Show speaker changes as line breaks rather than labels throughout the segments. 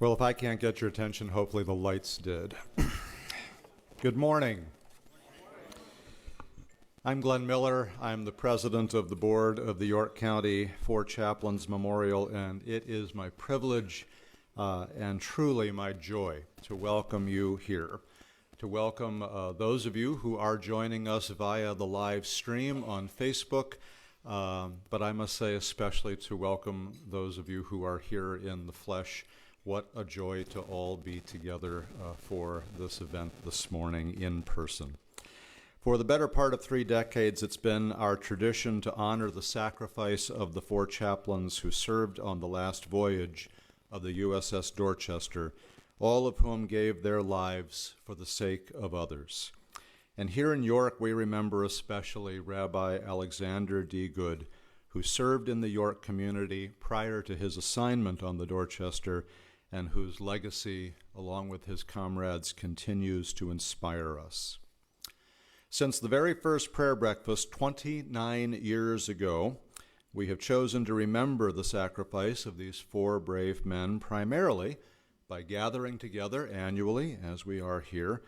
Well, if I can't get your attention, hopefully the lights did. Good morning. I'm Glenn Miller. I'm the president of the board of the York County For Chaplains Memorial, and it is my privilege and truly my joy to welcome you here, to welcome those of you who are joining us via the live stream on Facebook, but I must say especially to welcome those of you who are here in the flesh. What a joy to all be together for this event this morning in person. For the better part of 3 decades, it's been our tradition to honor the sacrifice of the 4 chaplains who served on the last voyage of the USS Dorchester, all of whom gave their lives for the sake of others. And here in York, we remember especially Rabbi Alexander D. Good, who served in the York community prior to his assignment on the Dorchester, and whose legacy, along with his comrades, continues to inspire us. Since the very first prayer breakfast 29 years ago, we have chosen to remember the sacrifice of these 4 brave men primarily by gathering together annually, as we are here,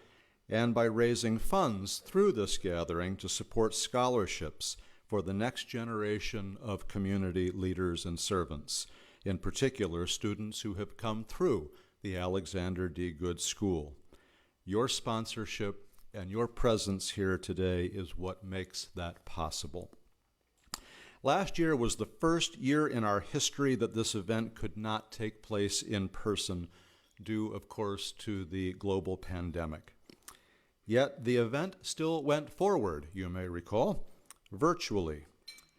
and by raising funds through this gathering to support scholarships for the next generation of community leaders and servants, in particular students who have come through the Alexander D. Good School. Your sponsorship and your presence here today is what makes that possible. Last year was the first year in our history that this event could not take place in person, due, of course, to the global pandemic. Yet the event still went forward, you may recall, virtually,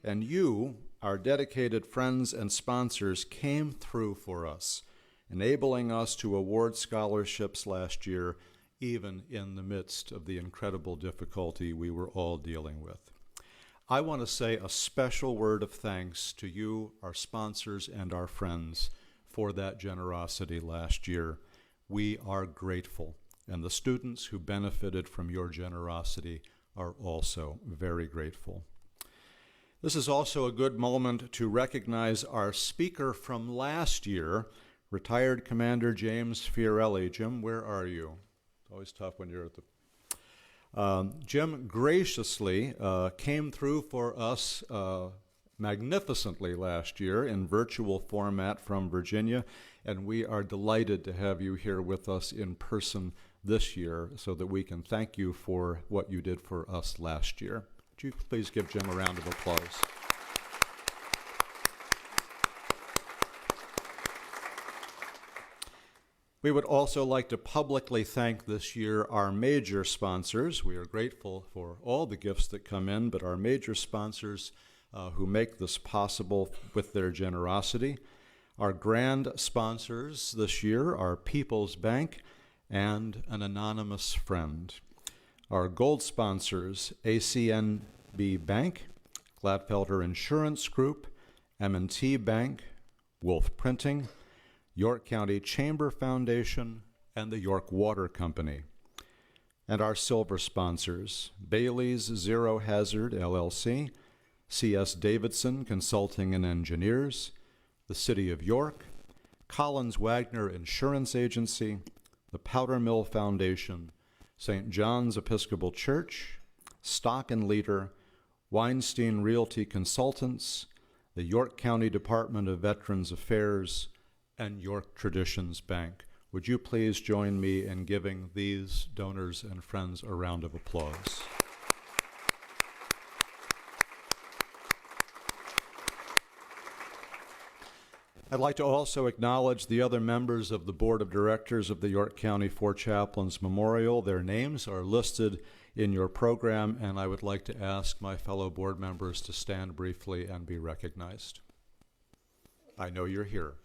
and you, our dedicated friends and sponsors, came through for us, enabling us to award scholarships last year, even in the midst of the incredible difficulty we were all dealing with. I want to say a special word of thanks to you, our sponsors, and our friends for that generosity last year. We are grateful, and the students who benefited from your generosity are also very grateful. This is also a good moment to recognize our speaker from last year, retired Commander James Fiorelli. Jim, where are you? It's always tough when you're at the... Jim graciously came through for us magnificently last year in virtual format from Virginia, and we are delighted to have you here with us in person this year so that we can thank you for what you did for us last year. Would you please give Jim a round of applause? We would also like to publicly thank this year our major sponsors. We are grateful for all the gifts that come in, but our major sponsors who make this possible with their generosity. Our grand sponsors this year are People's Bank and an anonymous friend. Our gold sponsors, ACNB Bank, Gladfelter Insurance Group, M&T Bank, Wolf Printing, York County Chamber Foundation, and the York Water Company. And our silver sponsors, Bailey's Zero Hazard LLC, C.S. Davidson Consulting and Engineers, the City of York, Collins Wagner Insurance Agency, the Powder Mill Foundation, St. John's Episcopal Church, Stock and Leader, Weinstein Realty Consultants, the York County Department of Veterans Affairs, and York Traditions Bank. Would you please join me in giving these donors and friends a round of applause? I'd like to also acknowledge the other members of the Board of Directors of the York County For Chaplains Memorial. Their names are listed in your program, and I would like to ask my fellow board members to stand briefly and be recognized. I know you're here.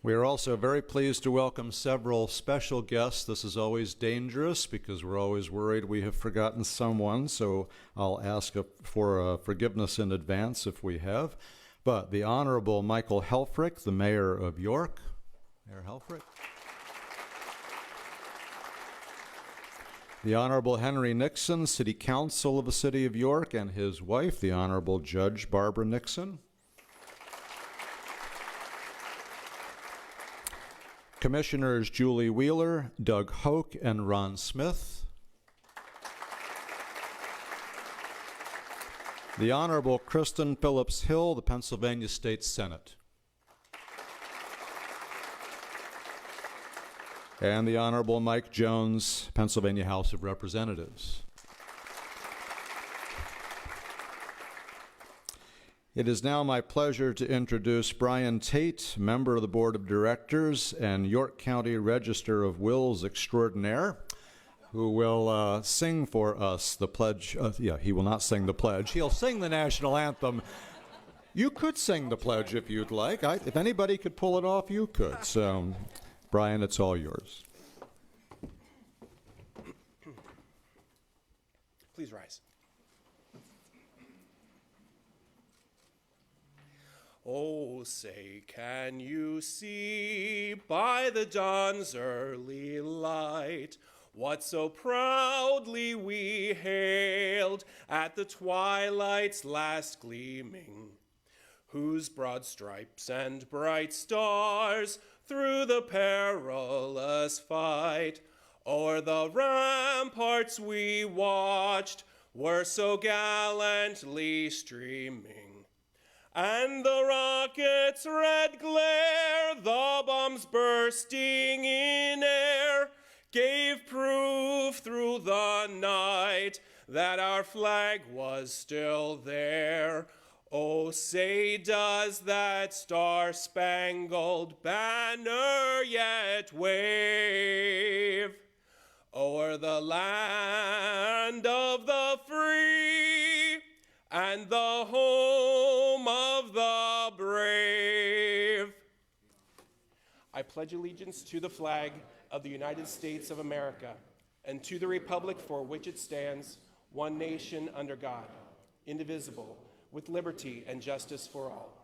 We are also very pleased to welcome several special guests. This is always dangerous because we're always worried we have forgotten someone, so I'll ask for forgiveness in advance if we have. But the Honorable Michael Helfrich, the Mayor of York. Mayor Helfrich. The Honorable Henry Nixon, City Council of the City of York, and his wife, the Honorable Judge Barbara Nixon. Commissioners Julie Wheeler, Doug Hoke, and Ron Smith. The Honorable Kristen Phillips Hill, the Pennsylvania State Senate. And the Honorable Mike Jones, Pennsylvania House of Representatives. It is now my pleasure to introduce Brian Tate, member of the Board of Directors and York County Register of Wills Extraordinaire, who will sing for us the pledge. He will not sing the pledge. He'll sing the national anthem. You could sing the pledge if you'd like. If anybody could pull it off, you could. So, Brian, it's all yours.
Please rise. Oh, say, can you see by the dawn's early light what so proudly we hailed at the twilight's last gleaming, whose broad stripes and bright stars through the perilous fight o'er the ramparts we watched were so gallantly streaming? And the rocket's red glare, the bombs bursting in air, gave proof through the night that our flag was still there. Oh, say, does that star-spangled banner yet wave o'er the land of the free and the home of the brave? I pledge allegiance to the flag of the United States of America and to the republic for which it stands, one nation under God, indivisible, with liberty and justice for all.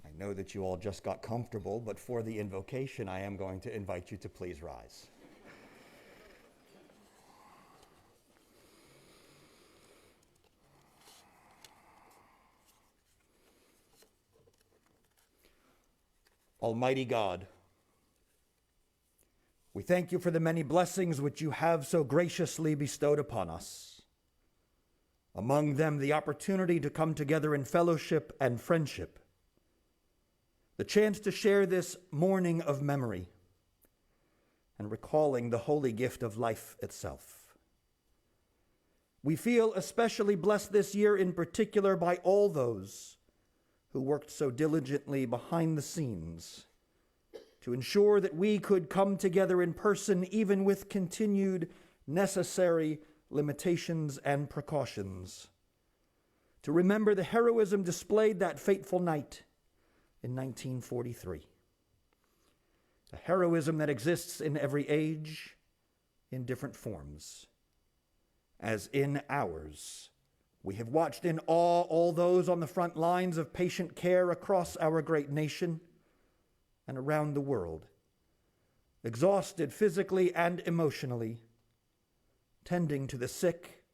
I know that you all just got comfortable, but for the invocation, I am going to invite you to please rise. Almighty God, we thank you for the many blessings which you have so graciously bestowed upon us. Among them, the opportunity to come together in fellowship and friendship, the chance to share this morning of memory and recalling the holy gift of life itself. We feel especially blessed this year in particular by all those who worked so diligently behind the scenes to ensure that we could come together in person even with continued necessary limitations and precautions, to remember the heroism displayed that fateful night in 1943. A heroism that exists in every age, in different forms. As in ours, we have watched in awe all those on the front lines of patient care across our great nation and around the world, exhausted physically and emotionally, tending to the sick,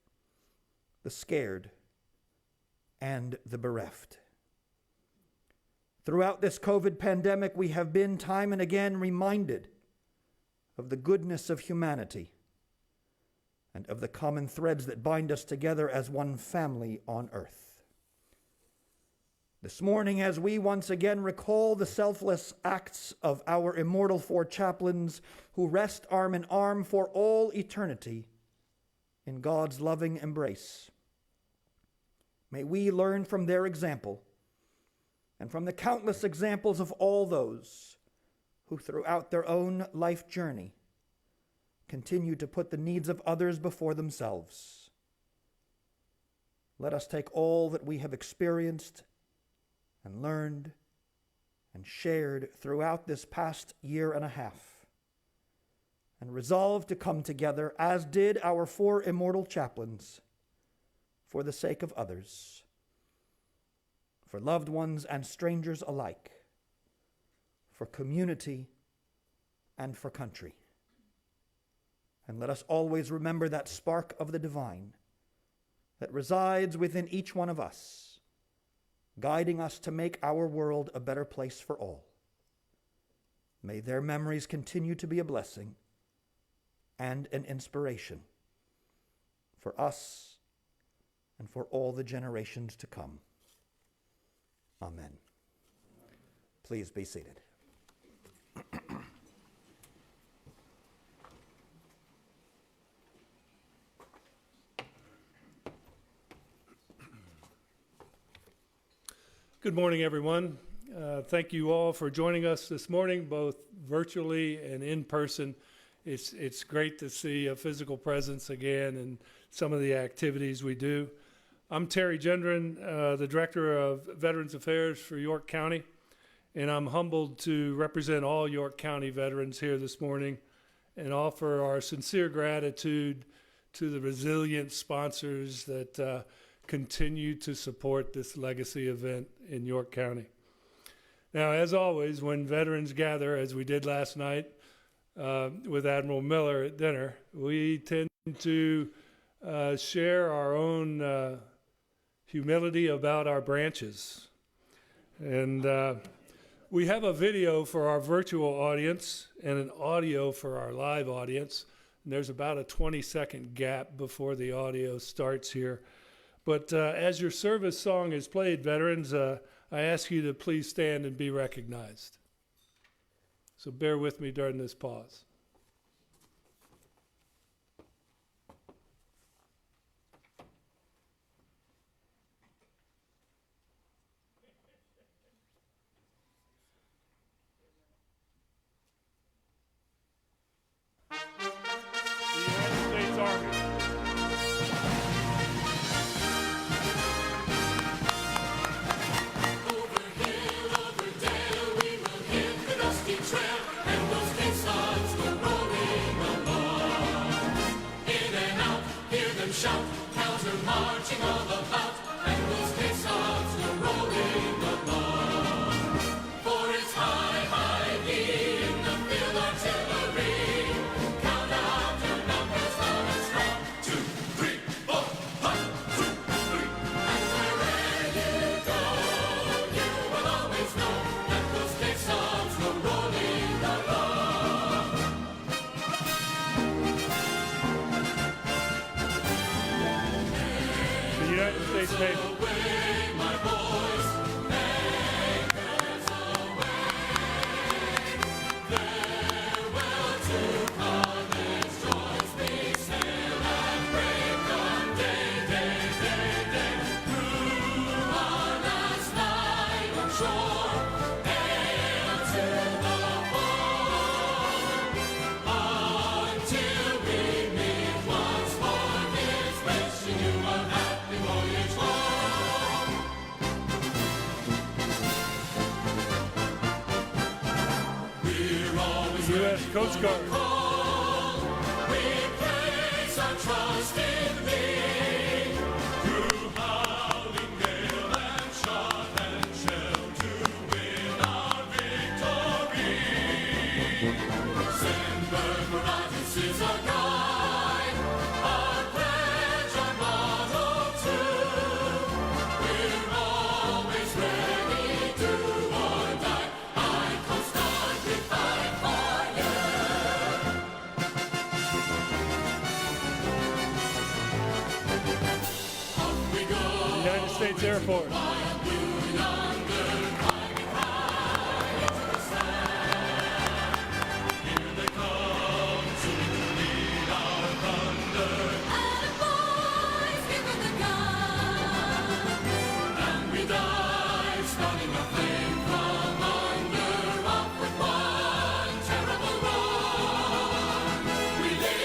the scared, and the bereft. Throughout this COVID pandemic, we have been time and again reminded of the goodness of humanity and of the common threads that bind us together as one family on earth. This morning, as we once again recall the selfless acts of our immortal four chaplains who rest arm in arm for all eternity in God's loving embrace, may we learn from their example and from the countless examples of all those who throughout their own life journey continue to put the needs of others before themselves. Let us take all that we have experienced and learned and shared throughout this past year and a half, and resolve to come together, as did our 4 immortal chaplains, for the sake of others, for loved ones and strangers alike, for community and for country. And let us always remember that spark of the divine that resides within each one of us, guiding us to make our world a better place for all. May their memories continue to be a blessing and an inspiration for us and for all the generations to come. Amen. Please be seated.
Good morning, everyone. Thank you all for joining us this morning, both virtually and in person. It's great to see a physical presence again and some of the activities we do. I'm Terry Gendron, the Director of Veterans Affairs for York County, and I'm humbled to represent all York County veterans here this morning and offer our sincere gratitude to the resilient sponsors that continue to support this legacy event in York County. Now, as always, when veterans gather, as we did last night with Admiral Miller at dinner, we tend to share our own humility about our branches. And we have a video for our virtual audience and an audio for our live audience. And there's about a 20-second gap before the audio starts here. But as your service song is played, veterans, I ask you to please stand and be recognized. So bear with me during this pause. The United States Army.
Shout, counter marching all about, and those caissons go rolling along. For it's high, high in the field artillery. Count out your numbers loud and strong. 2, 3, 4, 1, 2, 3. And wherever you go, you will always know that those caissons go rolling along.
The United States Navy. U.S. Coast Guard.
We place our trust in thee. Through howling gale and shot and shell to win our victory. Send bird horizons is our guide, our pledge, our motto too. We're always ready to or die. I Coast Guard, we fight for you. Off we go.
United States Air Force.
Wild blue yonder, climbing high into the sky. Here they come to lead our thunder. And boys, give it the gun. And we dive, starting a flame from under. Off with one terrible roar. We lay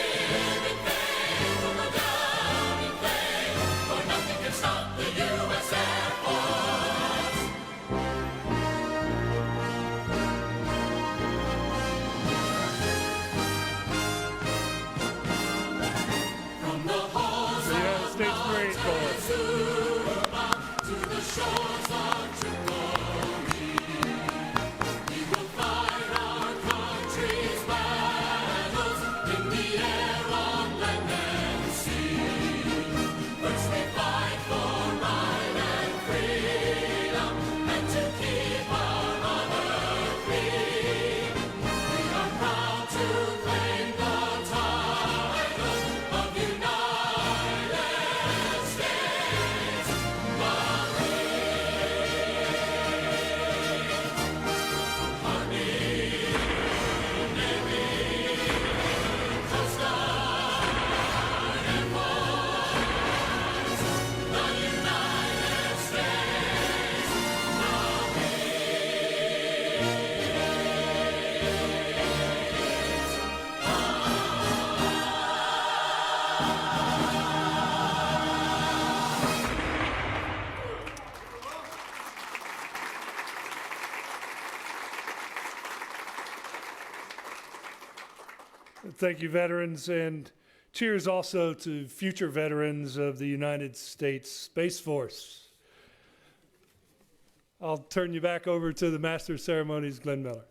Thank you, veterans, and cheers also to future veterans of the United States Space Force. I'll turn you back over to the Master of Ceremonies, Glenn Miller.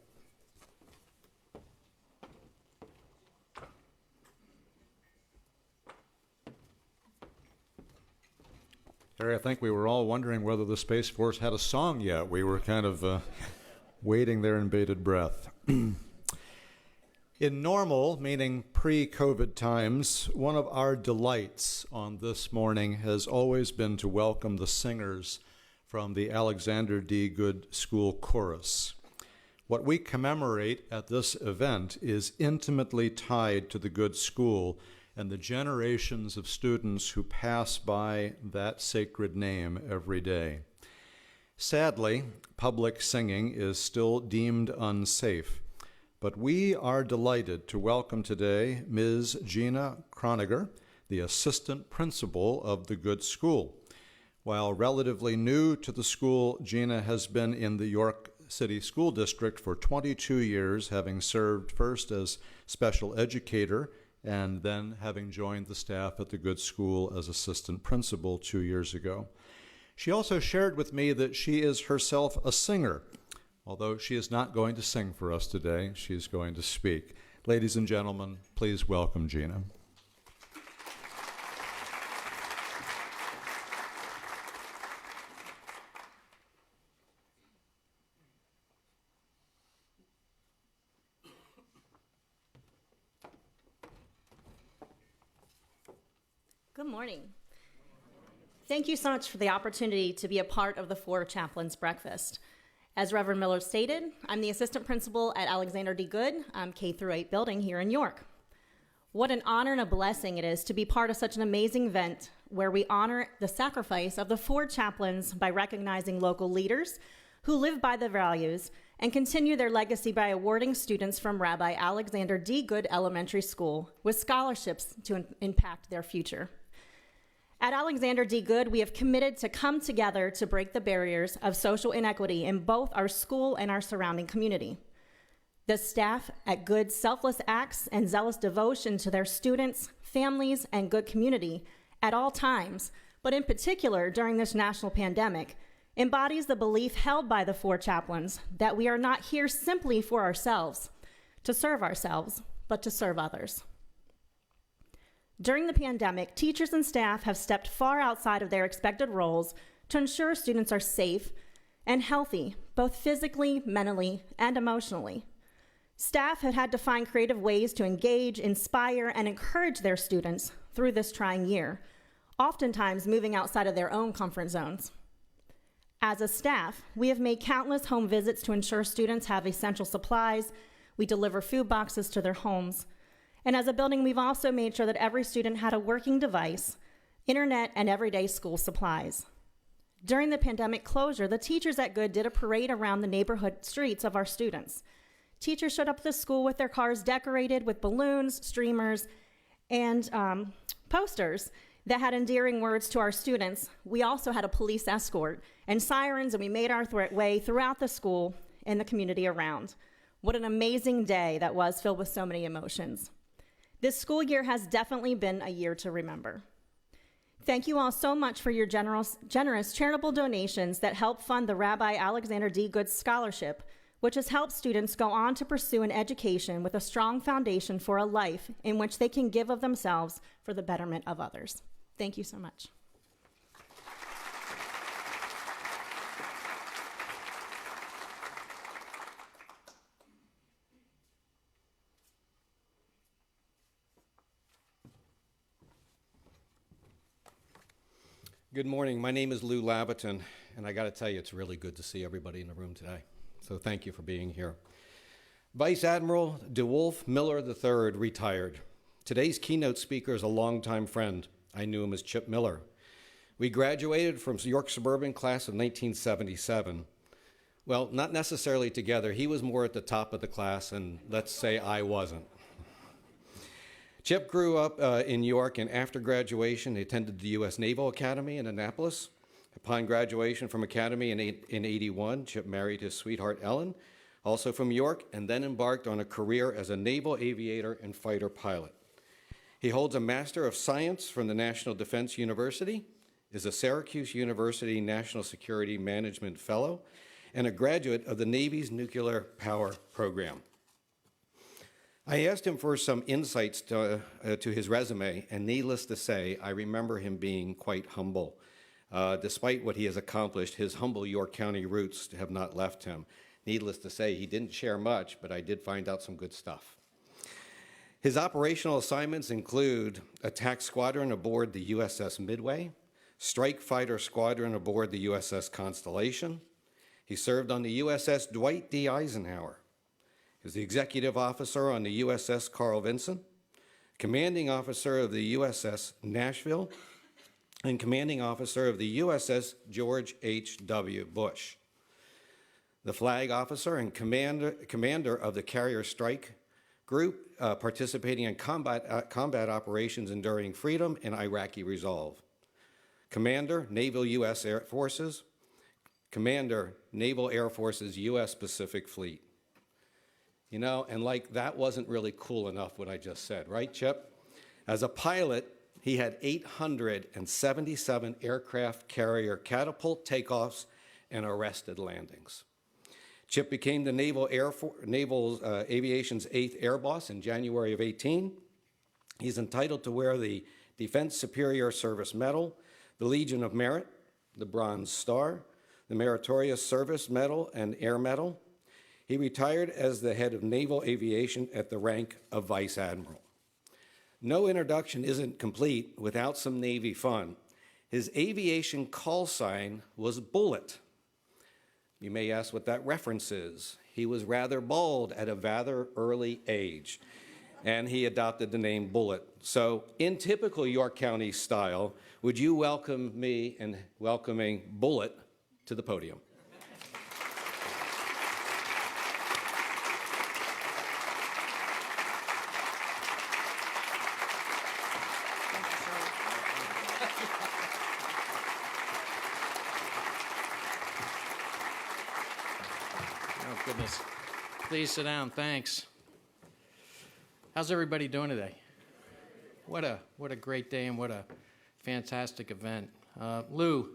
Harry, I think we were all wondering whether the Space Force had a song yet. We were kind of waiting there in bated breath. In normal, meaning pre-COVID times, one of our delights on this morning has always been to welcome the singers from the Alexander D. Good School Chorus. What we commemorate at this event is intimately tied to the Good School and the generations of students who pass by that sacred name every day. Sadly, public singing is still deemed unsafe, but we are delighted to welcome today Ms. Gina Croniger, the assistant principal of the Good School. While relatively new to the school, Gina has been in the York City School District for 22 years, having served first as special educator and then having joined the staff at the Good School as assistant principal 2 years ago. She also shared with me that she is herself a singer. Although she is not going to sing for us today, she's going to speak. Ladies and gentlemen, please welcome Gina.
Good morning. Thank you so much for the opportunity to be a part of the Four Chaplains Breakfast. As Reverend Miller stated, I'm the assistant principal at Alexander D. Good K-8 building here in York. What an honor and a blessing it is to be part of such an amazing event where we honor the sacrifice of the four chaplains by recognizing local leaders who live by the values and continue their legacy by awarding students from Rabbi Alexander D. Good Elementary School with scholarships to impact their future. At Alexander D. Good, we have committed to come together to break the barriers of social inequity in both our school and our surrounding community. The staff at Good's selfless acts and zealous devotion to their students, families, and Good community at all times, but in particular during this national pandemic, embodies the belief held by the four chaplains that we are not here simply for ourselves, but to serve others. During the pandemic, teachers and staff have stepped far outside of their expected roles to ensure students are safe and healthy, both physically, mentally, and emotionally. Staff have had to find creative ways to engage, inspire, and encourage their students through this trying year, oftentimes moving outside of their own comfort zones. As a staff, we have made countless home visits to ensure students have essential supplies. We deliver food boxes to their homes. And as a building, we've also made sure that every student had a working device, internet, and everyday school supplies. During the pandemic closure, the teachers at Good did a parade around the neighborhood streets of our students. Teachers showed up at the school with their cars decorated with balloons, streamers, and posters that had endearing words to our students. We also had a police escort and sirens, and we made our way throughout the school and the community around. What an amazing day that was, filled with so many emotions. This school year has definitely been a year to remember. Thank you all so much for your generous charitable donations that help fund the Rabbi Alexander D. Good Scholarship, which has helped students go on to pursue an education with a strong foundation for a life in which they can give of themselves for the betterment of others. Thank you so much.
Good morning. My name is Lou Labaton, and I got to tell you, it's really good to see everybody in the room today. So thank you for being here. Vice Admiral DeWolf Miller III retired. Today's keynote speaker is a longtime friend. I knew him as Chip Miller. We graduated from York Suburban class of 1977. Well, not necessarily together. He was more at the top of the class, and let's say I wasn't. Chip grew up in York, and after graduation, he attended the U.S. Naval Academy in Annapolis. Upon graduation from Academy in 81, Chip married his sweetheart, Ellen, also from York, and then embarked on a career as a naval aviator and fighter pilot. He holds a Master of Science from the National Defense University, is a Syracuse University National Security Management Fellow, and a graduate of the Navy's Nuclear Power Program. I asked him for some insights to his resume, and needless to say, I remember him being quite humble. Despite what he has accomplished, his humble York County roots have not left him. Needless to say, he didn't share much, but I did find out some good stuff. His operational assignments include attack squadron aboard the USS Midway, strike fighter squadron aboard the USS Constellation. He served on the USS Dwight D. Eisenhower. He was the executive officer on the USS Carl Vinson, commanding officer of the USS Nashville, and commanding officer of the USS George H.W. Bush. The flag officer and commander of the Carrier Strike Group, participating in combat operations enduring freedom and Iraqi resolve. Commander, Naval U.S. Air Forces. Commander, Naval Air Forces U.S. Pacific Fleet. You know, and like that wasn't really cool enough what I just said, right, Chip? As a pilot, he had 877 aircraft carrier catapult takeoffs and arrested landings. Chip became the Naval Aviation's 8th Air Boss in January of 18. He's entitled to wear the Defense Superior Service Medal, the Legion of Merit, the Bronze Star, the Meritorious Service Medal and Air Medal. He retired as the head of naval aviation at the rank of Vice Admiral. No introduction isn't complete without some Navy fun. His aviation call sign was Bullet. You may ask what that reference is. He was rather bald at a rather early age, and he adopted the name Bullet. So in typical York County style, would you welcome me in welcoming Bullet to the podium?
Oh, goodness. Please sit down. Thanks. How's everybody doing today? What a great day and what a fantastic event. Lou,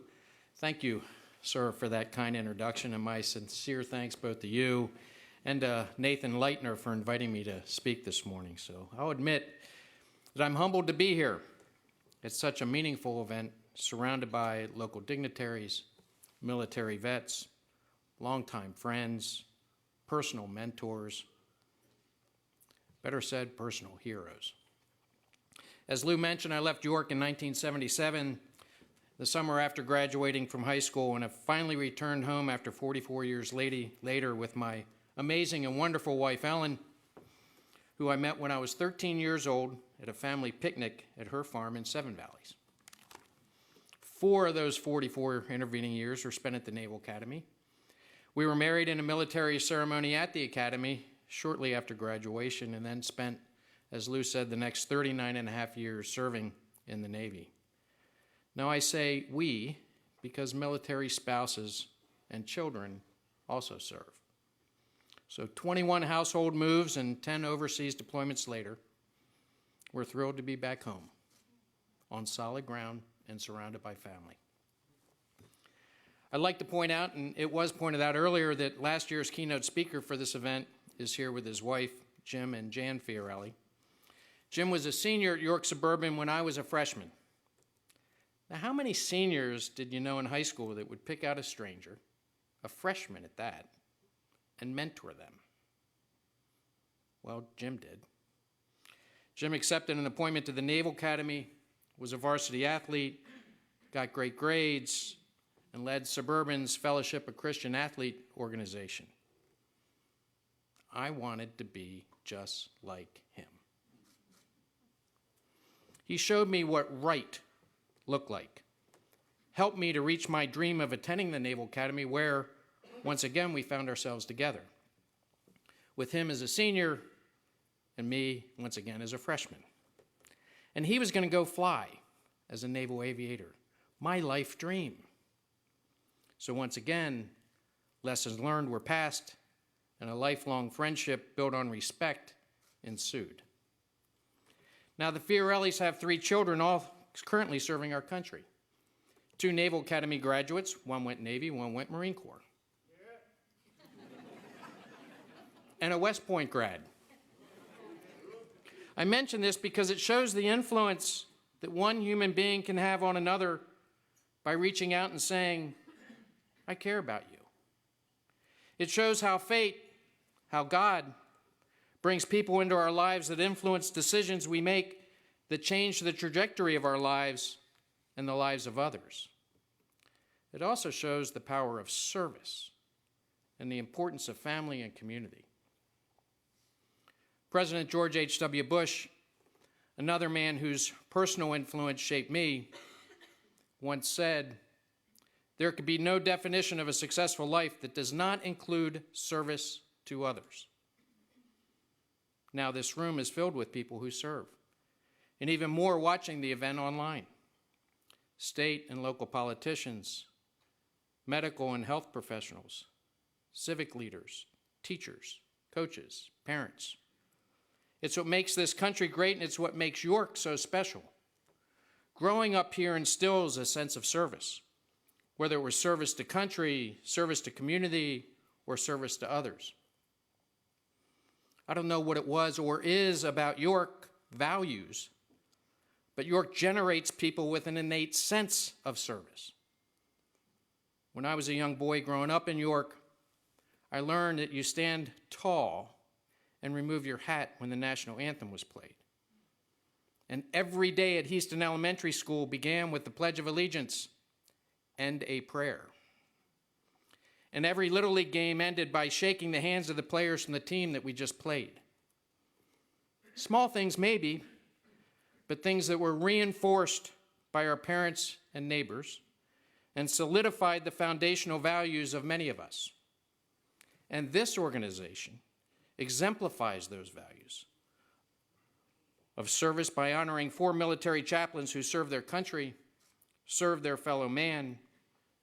thank you, sir, for that kind introduction, and my sincere thanks both to you and Nathan Leitner for inviting me to speak this morning. So I'll admit that I'm humbled to be here at such a meaningful event, surrounded by local dignitaries, military vets, longtime friends, personal mentors, better said, personal heroes. As Lou mentioned, I left York in 1977, the summer after graduating from high school, and have finally returned home after 44 years later with my amazing and wonderful wife, Ellen, who I met when I was 13 years old at a family picnic at her farm in Seven Valleys. 4 of those 44 intervening years were spent at the Naval Academy. We were married in a military ceremony at the Academy shortly after graduation, and then spent, as Lou said, the next 39 and a half years serving in the Navy. Now I say we because military spouses and children also serve. So 21 household moves and 10 overseas deployments later, we're thrilled to be back home on solid ground and surrounded by family. I'd like to point out, and it was pointed out earlier, that last year's keynote speaker for this event is here with his wife, Jim and Jan Fiorelli. Jim was a senior at York Suburban when I was a freshman. Now, how many seniors did you know in high school that would pick out a stranger, a freshman at that, and mentor them? Well, Jim did. Jim accepted an appointment to the Naval Academy, was a varsity athlete, got great grades, and led Suburban's Fellowship of Christian Athlete organization. I wanted to be just like him. He showed me what right looked like, helped me to reach my dream of attending the Naval Academy, where, once again, we found ourselves together, with him as a senior and me, once again, as a freshman. And he was going to go fly as a naval aviator, my life dream. So once again, lessons learned were passed, and a lifelong friendship built on respect ensued. Now, the Fiorellis have 3 children, all currently serving our country. 2 Naval Academy graduates, one went Navy, one went Marine Corps. And a West Point grad. I mention this because it shows the influence that one human being can have on another by reaching out and saying, I care about you. It shows how fate, how God brings people into our lives that influence decisions we make that change the trajectory of our lives and the lives of others. It also shows the power of service and the importance of family and community. President George H.W. Bush, another man whose personal influence shaped me, once said, there could be no definition of a successful life that does not include service to others. Now this room is filled with people who serve, and even more watching the event online. State and local politicians, medical and health professionals, civic leaders, teachers, coaches, parents. It's what makes this country great, and it's what makes York so special. Growing up here instills a sense of service, whether it was service to country, service to community, or service to others. I don't know what it was or is about York values, but York generates people with an innate sense of service. When I was a young boy growing up in York, I learned that you stand tall and remove your hat when the national anthem was played. And every day at Houston Elementary School began with the Pledge of Allegiance and a prayer. And every Little League game ended by shaking the hands of the players from the team that we just played. Small things maybe, but things that were reinforced by our parents and neighbors and solidified the foundational values of many of us. And this organization exemplifies those values of service by honoring 4 military chaplains who served their country, served their fellow man,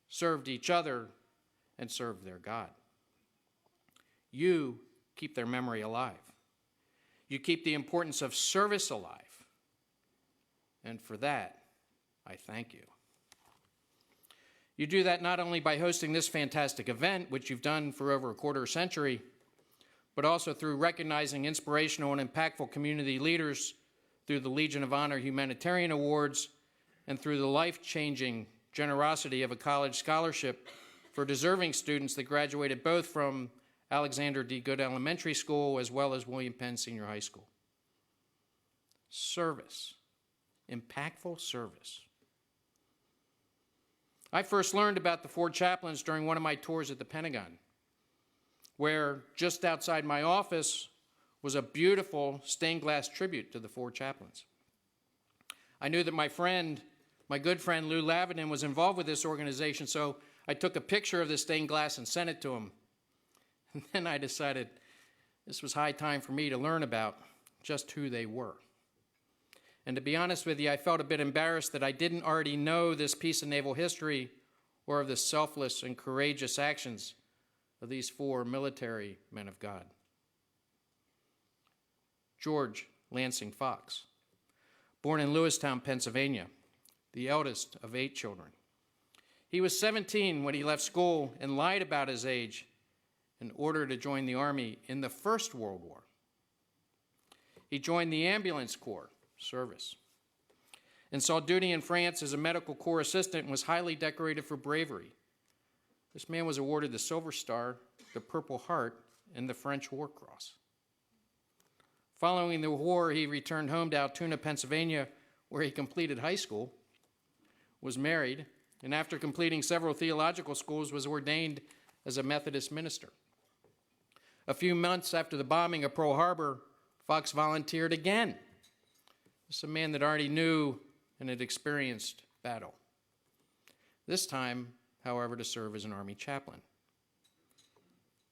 served each other, and served their God. You keep their memory alive. You keep the importance of service alive. And for that, I thank you. You do that not only by hosting this fantastic event, which you've done for over a quarter century, but also through recognizing inspirational and impactful community leaders through the Legion of Honor Humanitarian Awards and through the life-changing generosity of a college scholarship for deserving students that graduated both from Alexander D. Good Elementary School as well as William Penn Senior High School. Service, impactful service. I first learned about the 4 chaplains during one of my tours at the Pentagon, where just outside my office was a beautiful stained glass tribute to the 4 chaplains. I knew that my good friend Lou Lavinin was involved with this organization, so I took a picture of the stained glass and sent it to him. And then I decided this was high time for me to learn about just who they were. And to be honest with you, I felt a bit embarrassed that I didn't already know this piece of naval history or of the selfless and courageous actions of these 4 military men of God. George Lansing Fox, born in Lewistown, Pennsylvania, the eldest of 8 children. He was 17 when he left school and lied about his age in order to join the Army in the First World War. He joined the Ambulance Corps service and saw duty in France as a medical corps assistant and was highly decorated for bravery. This man was awarded the Silver Star, the Purple Heart, and the French War Cross. Following the war, he returned home to Altoona, Pennsylvania, where he completed high school, was married, and after completing several theological schools, was ordained as a Methodist minister. A few months after the bombing of Pearl Harbor, Fox volunteered again. This is a man that already knew and had experienced battle. This time, however, to serve as an Army chaplain.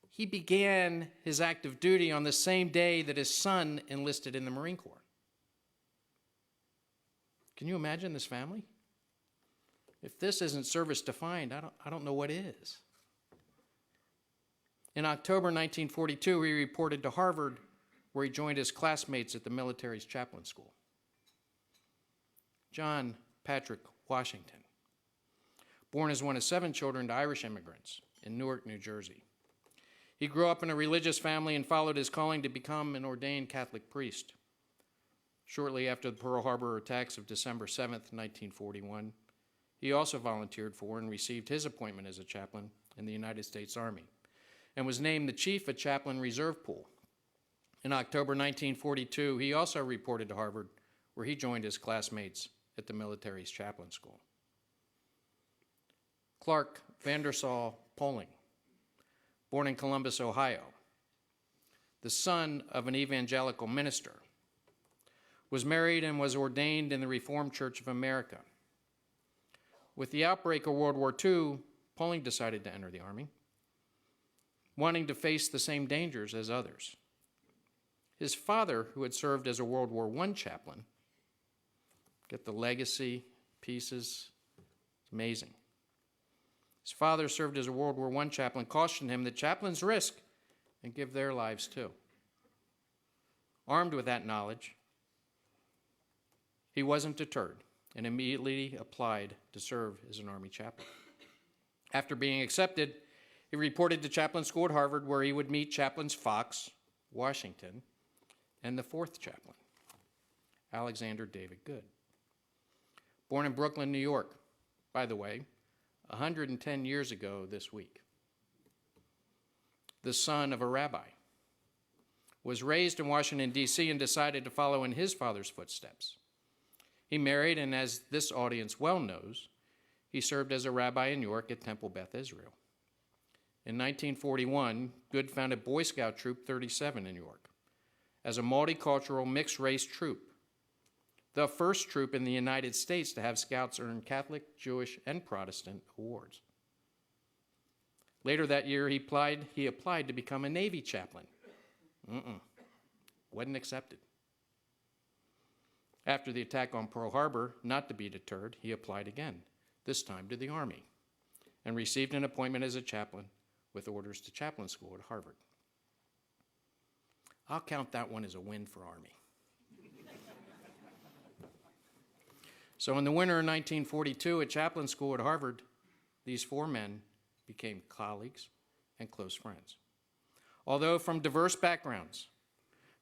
He began his active duty on the same day that his son enlisted in the Marine Corps. Can you imagine this family? If this isn't service defined, I don't know what is. In October 1942, he reported to Harvard, where he joined his classmates at the military's chaplain school. John Patrick Washington, born as one of 7 children to Irish immigrants in Newark, New Jersey. He grew up in a religious family and followed his calling to become an ordained Catholic priest. Shortly after the Pearl Harbor attacks of December 7th, 1941, he also volunteered for and received his appointment as a chaplain in the United States Army and was named the chief of Chaplain Reserve Pool. In October 1942, he also reported to Harvard, where he joined his classmates at the military's chaplain school. Clark Vandersall Poling, born in Columbus, Ohio, the son of an evangelical minister, was married and was ordained in the Reformed Church of America. With the outbreak of World War II, Poling decided to enter the Army, wanting to face the same dangers as others. His father, who had served as a World War I chaplain, get the legacy pieces, it's amazing. His father served as a World War I chaplain, cautioned him that chaplains risk and give their lives too. Armed with that knowledge, he wasn't deterred and immediately applied to serve as an Army chaplain. After being accepted, he reported to chaplain school at Harvard, where he would meet chaplains Fox, Washington, and the 4th chaplain, Alexander David Good. Born in Brooklyn, New York, by the way, 110 years ago this week. The son of a rabbi, was raised in Washington, D.C., and decided to follow in his father's footsteps. He married, and as this audience well knows, he served as a rabbi in York at Temple Beth Israel. In 1941, Good founded Boy Scout Troop 37 in York as a multicultural mixed-race troop, the first troop in the United States to have scouts earn Catholic, Jewish, and Protestant awards. Later that year, he applied to become a Navy chaplain. Wasn't accepted. After the attack on Pearl Harbor, not to be deterred, he applied again, this time to the Army, and received an appointment as a chaplain with orders to chaplain school at Harvard. I'll count that one as a win for Army. So in the winter of 1942 at chaplain school at Harvard, these 4 men became colleagues and close friends. Although from diverse backgrounds,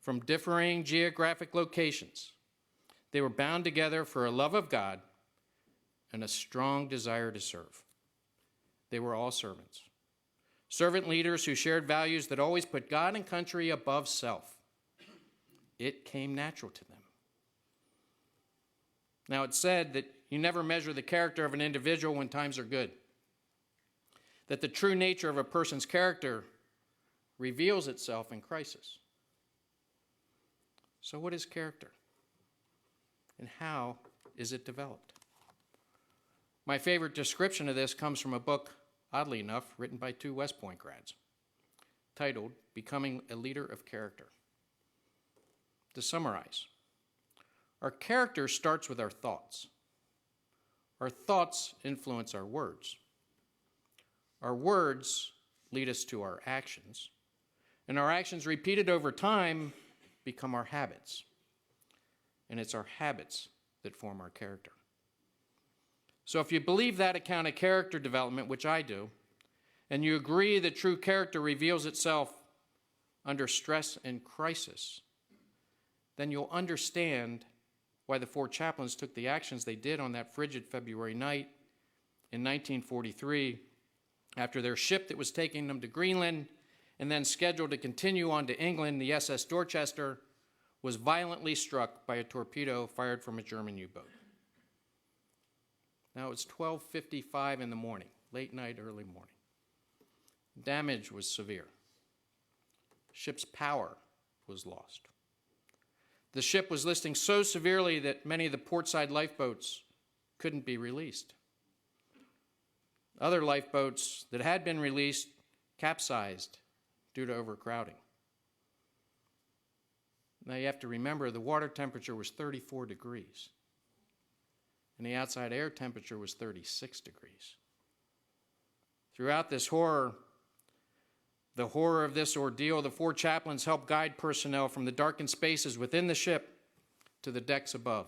from differing geographic locations, they were bound together for a love of God and a strong desire to serve. They were all servants. Servant leaders who shared values that always put God and country above self. It came natural to them. Now, it's said that you never measure the character of an individual when times are good, that the true nature of a person's character reveals itself in crisis. So what is character? And how is it developed? My favorite description of this comes from a book, oddly enough, written by 2 West Point grads, titled Becoming a Leader of Character. To summarize, our character starts with our thoughts. Our thoughts influence our words. Our words lead us to our actions, and our actions repeated over time become our habits. And it's our habits that form our character. So if you believe that account of character development, which I do, and you agree that true character reveals itself under stress and crisis, then you'll understand why the 4 chaplains took the actions they did on that frigid February night in 1943 after their ship that was taking them to Greenland and then scheduled to continue on to England, the SS Dorchester, was violently struck by a torpedo fired from a German U-boat. Now it's 12:55 in the morning, late night, early morning. Damage was severe. Ship's power was lost. The ship was listing so severely that many of the portside lifeboats couldn't be released. Other lifeboats that had been released capsized due to overcrowding. Now you have to remember the water temperature was 34 degrees and the outside air temperature was 36 degrees. Throughout this horror, the horror of this ordeal, the four chaplains helped guide personnel from the darkened spaces within the ship to the decks above.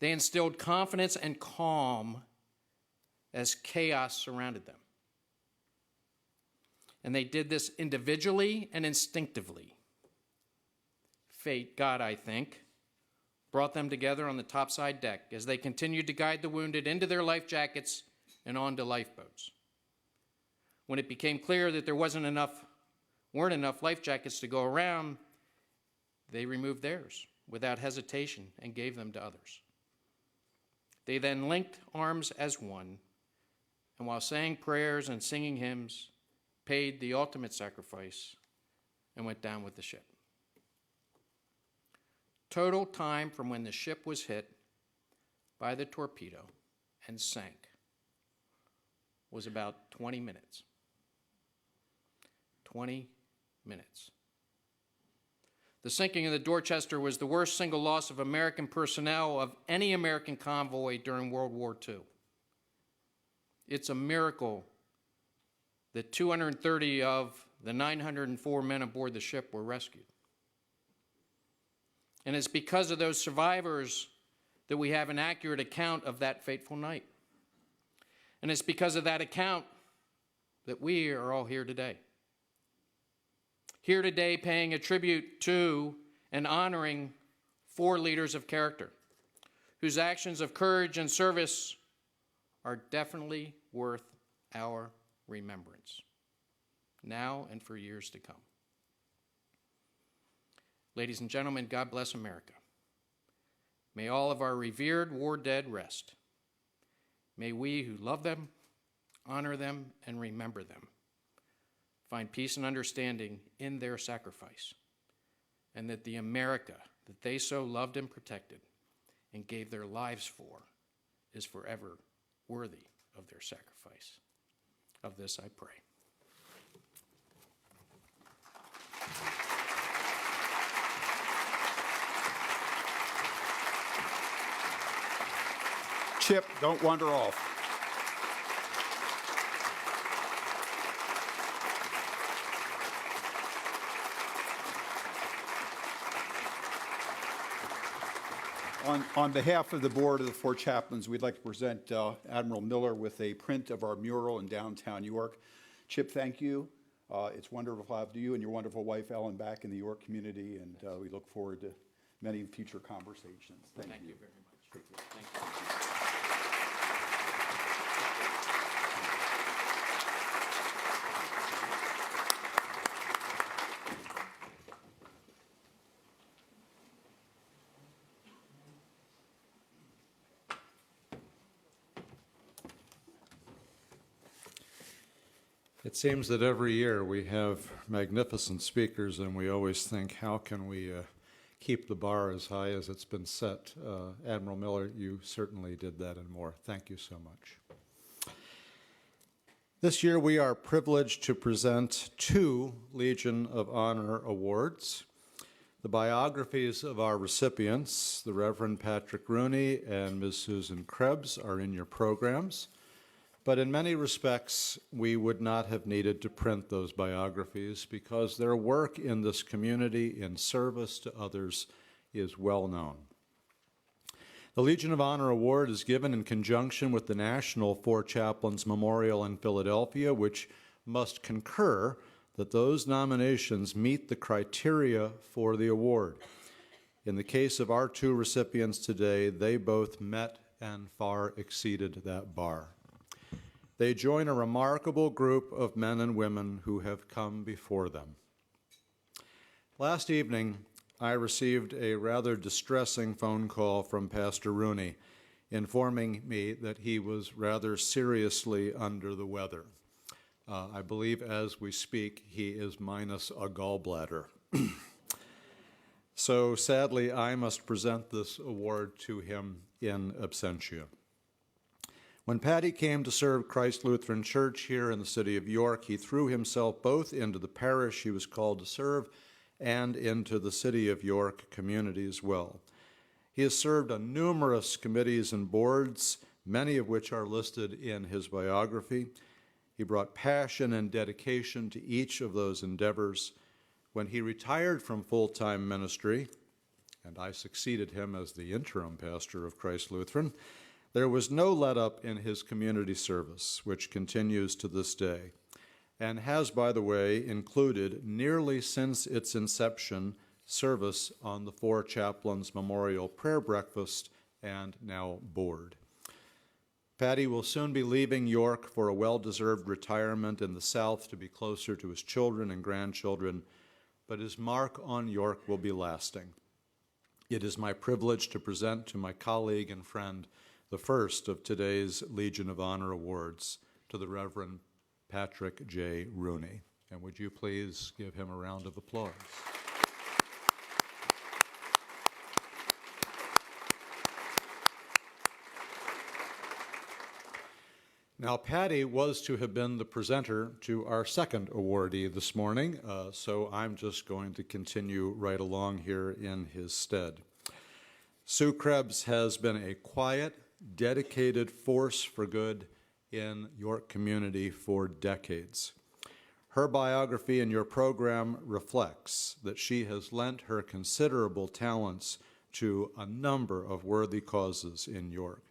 They instilled confidence and calm as chaos surrounded them. And they did this individually and instinctively. Fate, God, I think, brought them together on the topside deck as they continued to guide the wounded into their life jackets and onto lifeboats. When it became clear that there weren't enough life jackets to go around, they removed theirs without hesitation and gave them to others. They then linked arms as one, and while saying prayers and singing hymns, paid the ultimate sacrifice and went down with the ship. Total time from when the ship was hit by the torpedo and sank was about 20 minutes. 20 minutes. The sinking of the Dorchester was the worst single loss of American personnel of any American convoy during World War II. It's a miracle that 230 of the 904 men aboard the ship were rescued. And it's because of those survivors that we have an accurate account of that fateful night. And it's because of that account that we are all here today. Here today paying a tribute to and honoring four leaders of character whose actions of courage and service are definitely worth our remembrance, now and for years to come. Ladies and gentlemen, God bless America. May all of our revered war dead rest. May we who love them, honor them, and remember them find peace and understanding in their sacrifice, and that the America that they so loved and protected and gave their lives for is forever worthy of their sacrifice. Of this I pray.
Chip, don't wander off. On behalf of the board of the four chaplains, we'd like to present Admiral Miller with a print of our mural in downtown York. Chip, thank you. It's wonderful to have you and your wonderful wife, Ellen, back in the York community, and we look forward to many future conversations. Thank you
very much. Thank you.
It seems that every year we have magnificent speakers, and we always think, how can we keep the bar as high as it's been set? Admiral Miller, you certainly did that and more. Thank you so much. This year we are privileged to present 2 Legion of Honor awards. The biographies of our recipients, the Reverend Patrick Rooney and Ms. Susan Krebs, are in your programs. But in many respects, we would not have needed to print those biographies because their work in this community in service to others is well known. The Legion of Honor Award is given in conjunction with the National Four Chaplains Memorial in Philadelphia, which must concur that those nominations meet the criteria for the award. In the case of our 2 recipients today, they both met and far exceeded that bar. They join a remarkable group of men and women who have come before them. Last evening, I received a rather distressing phone call from Pastor Rooney informing me that he was rather seriously under the weather. I believe as we speak, he is minus a gallbladder. So sadly, I must present this award to him in absentia. When Patty came to serve Christ Lutheran Church here in the city of York, he threw himself both into the parish he was called to serve and into the city of York community as well. He has served on numerous committees and boards, many of which are listed in his biography, He brought passion and dedication to each of those endeavors. When he retired from full-time ministry, and I succeeded him as the interim pastor of Christ Lutheran, there was no let-up in his community service, which continues to this day, and has, by the way, included, nearly since its inception, service on the Four Chaplains Memorial Prayer Breakfast and now board. Patty will soon be leaving York for a well-deserved retirement in the South to be closer to his children and grandchildren, but his mark on York will be lasting. It is my privilege to present to my colleague and friend the first of today's Legion of Honor awards, to the Reverend Patrick J. Rooney. And would you please give him a round of applause? Now, Patty was to have been the presenter to our second awardee this morning, so I'm just going to continue right along here in his stead. Sue Krebs has been a quiet, dedicated force for good in York community for decades. Her biography in your program reflects that she has lent her considerable talents to a number of worthy causes in York.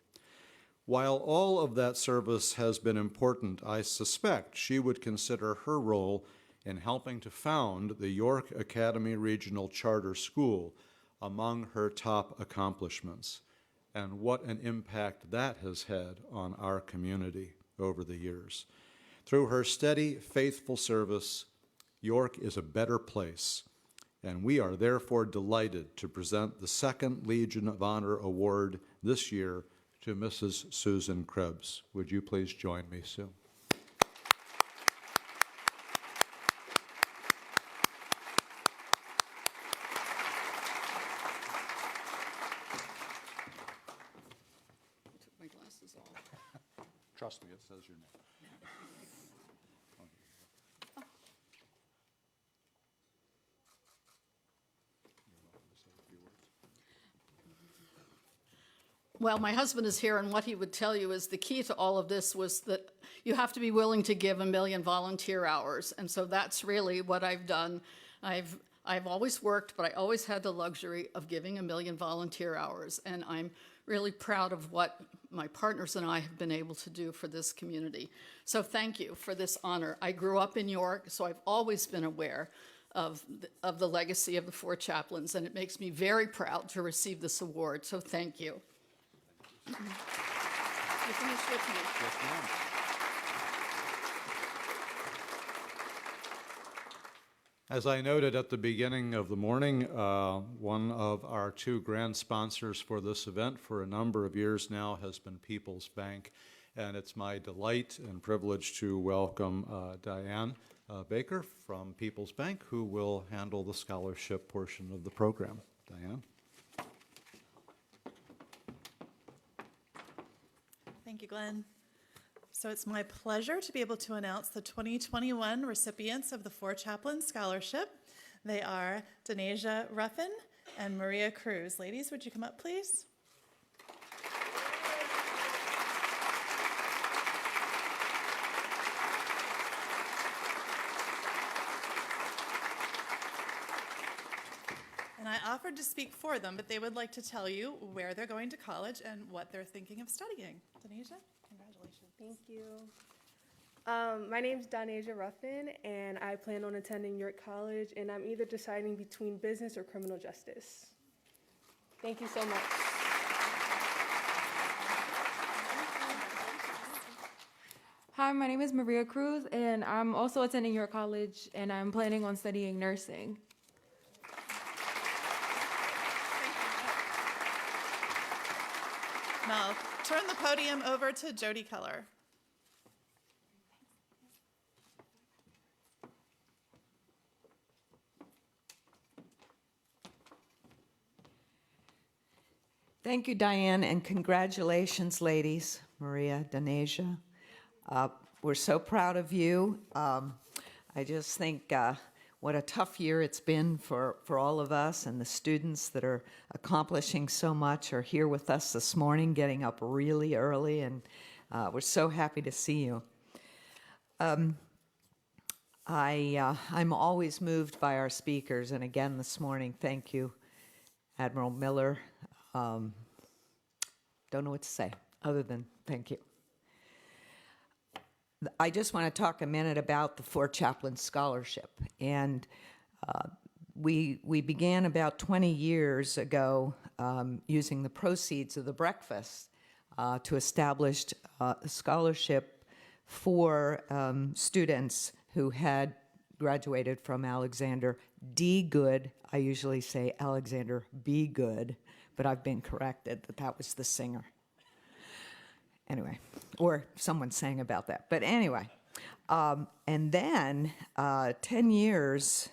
While all of that service has been important, I suspect she would consider her role in helping to found the York Academy Regional Charter School among her top accomplishments, and what an impact that has had on our community over the years. Through her steady, faithful service, York is a better place, and we are therefore delighted to present the second Legion of Honor Award this year to Mrs. Susan Krebs. Would you please join me, Sue?
My glasses off.
Trust me, it says your name.
Well, my husband is here, and what he would tell you is the key to all of this was that you have to be willing to give 1 million volunteer hours, and so that's really what I've done. I've always worked, but I always had the luxury of giving 1 million volunteer hours, and I'm really proud of what my partners and I have been able to do for this community. So thank you for this honor. I grew up in York, so I've always been aware of the legacy of the Four Chaplains, and it makes me very proud to receive this award, so thank you. You finished with me.
Yes, ma'am. As I noted at the beginning of the morning, one of our two grand sponsors for this event for a number of years now has been People's Bank, and it's my delight and privilege to welcome Diane Baker from People's Bank, who will handle the scholarship portion of the program. Diane?
Thank you, Glenn. So it's my pleasure to be able to announce the 2021 recipients of the Four Chaplains Scholarship. They are Denasia Ruffin and Maria Cruz. Ladies, would you come up, please? And I offered to speak for them, but they would like to tell you where they're going to college and what they're thinking of studying. Denasia, congratulations.
Thank you. My name's Donasia Ruffin, and I plan on attending York College, and I'm either deciding between business or criminal justice. Thank you so much.
Hi, my name is Maria Cruz, and I'm also attending York College, and I'm planning on studying nursing.
Now, turn the podium over to Jody Keller.
Thank you, Diane, and congratulations, ladies, Maria, Donasia. We're so proud of you. I just think what a tough year it's been for all of us, and the students that are accomplishing so much are here with us this morning, getting up really early, and we're so happy to see you. I'm always moved by our speakers, and again this morning, thank you, Admiral Miller. Don't know what to say other than thank you. I just want to talk a minute about the Four Chaplains Scholarship. And we began about 20 years ago using the proceeds of the breakfast to establish a scholarship for students who had graduated from Alexander D. Good. I usually say Alexander B. Good, but I've been corrected that that was the singer. Anyway, or someone sang about that. But anyway, and then 10 years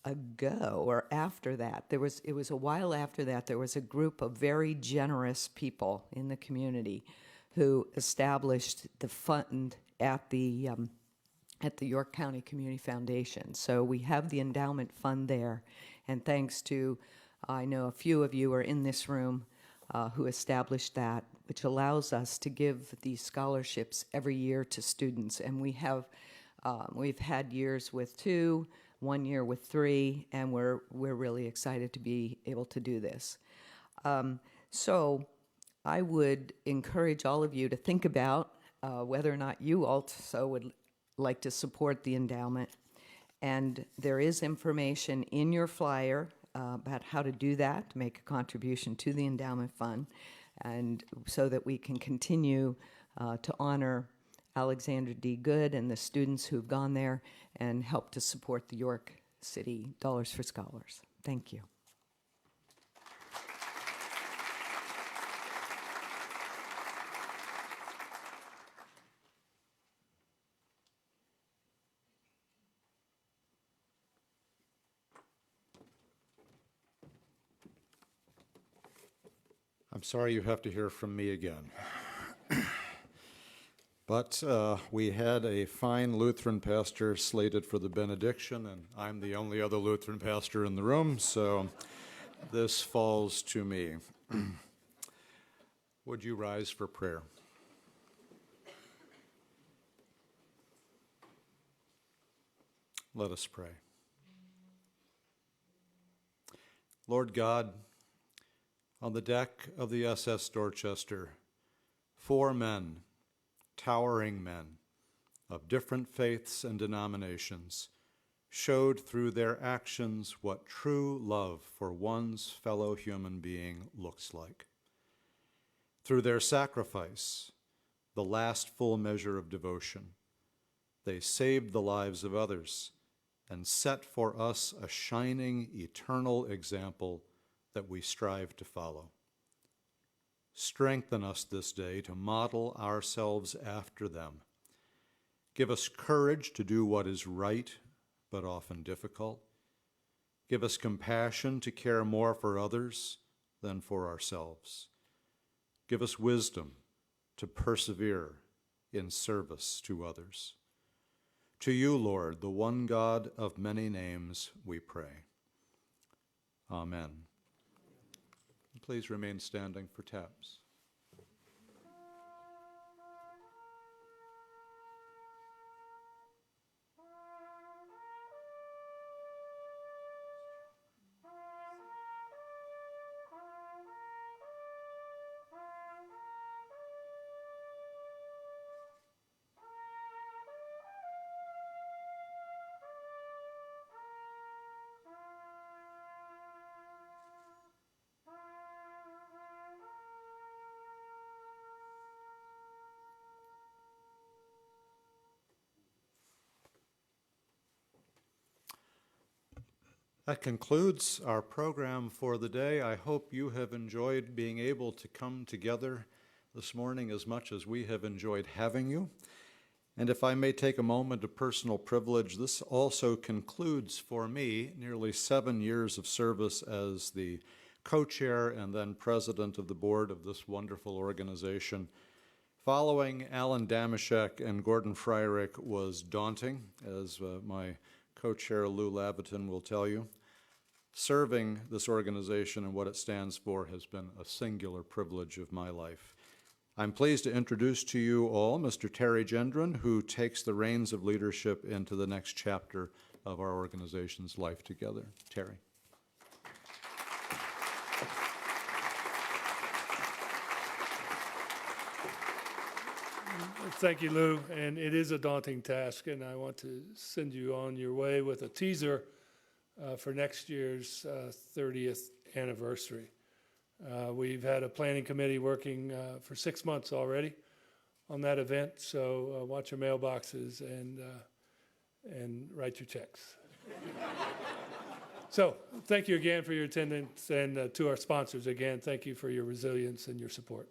ago or after that, it was a while after that, there was a group of very generous people in the community who established the fund at the York County Community Foundation. So we have the endowment fund there, and thanks to, I know a few of you are in this room who established that, which allows us to give these scholarships every year to students. And we've had years with 2, 1 year with 3, and we're really excited to be able to do this. So I would encourage all of you to think about whether or not you also would like to support the endowment. And there is information in your flyer about how to do that, to make a contribution to the endowment fund, and so that we can continue to honor Alexander D. Good and the students who've gone there and help to support the York City Dollars for Scholars. Thank you.
I'm sorry you have to hear from me again. But we had a fine Lutheran pastor slated for the benediction, and I'm the only other Lutheran pastor in the room, so this falls to me. Would you rise for prayer? Let us pray. Lord God, on the deck of the SS Dorchester, 4 men, towering men of different faiths and denominations, showed through their actions what true love for one's fellow human being looks like. Through their sacrifice, the last full measure of devotion, they saved the lives of others and set for us a shining, eternal example that we strive to follow. Strengthen us this day to model ourselves after them. Give us courage to do what is right, but often difficult. Give us compassion to care more for others than for ourselves. Give us wisdom to persevere in service to others. To you, Lord, the one God of many names, we pray. Amen. Please remain standing for taps. That concludes our program for the day. I hope you have enjoyed being able to come together this morning as much as we have enjoyed having you. And if I may take a moment of personal privilege, this also concludes for me nearly 7 years of service as the co-chair and then president of the board of this wonderful organization. Following Alan Damashek and Gordon Fryrick was daunting, as my co-chair Lou Labaton will tell you. Serving this organization and what it stands for has been a singular privilege of my life. I'm pleased to introduce to you all Mr. Terry Gendron, who takes the reins of leadership into the next chapter of our organization's life together. Terry.
Thank you, Lou. And it is a daunting task, and I want to send you on your way with a teaser for next year's 30th anniversary. We've had a planning committee working for 6 months already on that event, so watch your mailboxes and write your checks. So thank you again for your attendance, and to our sponsors, again, thank you for your resilience and your support.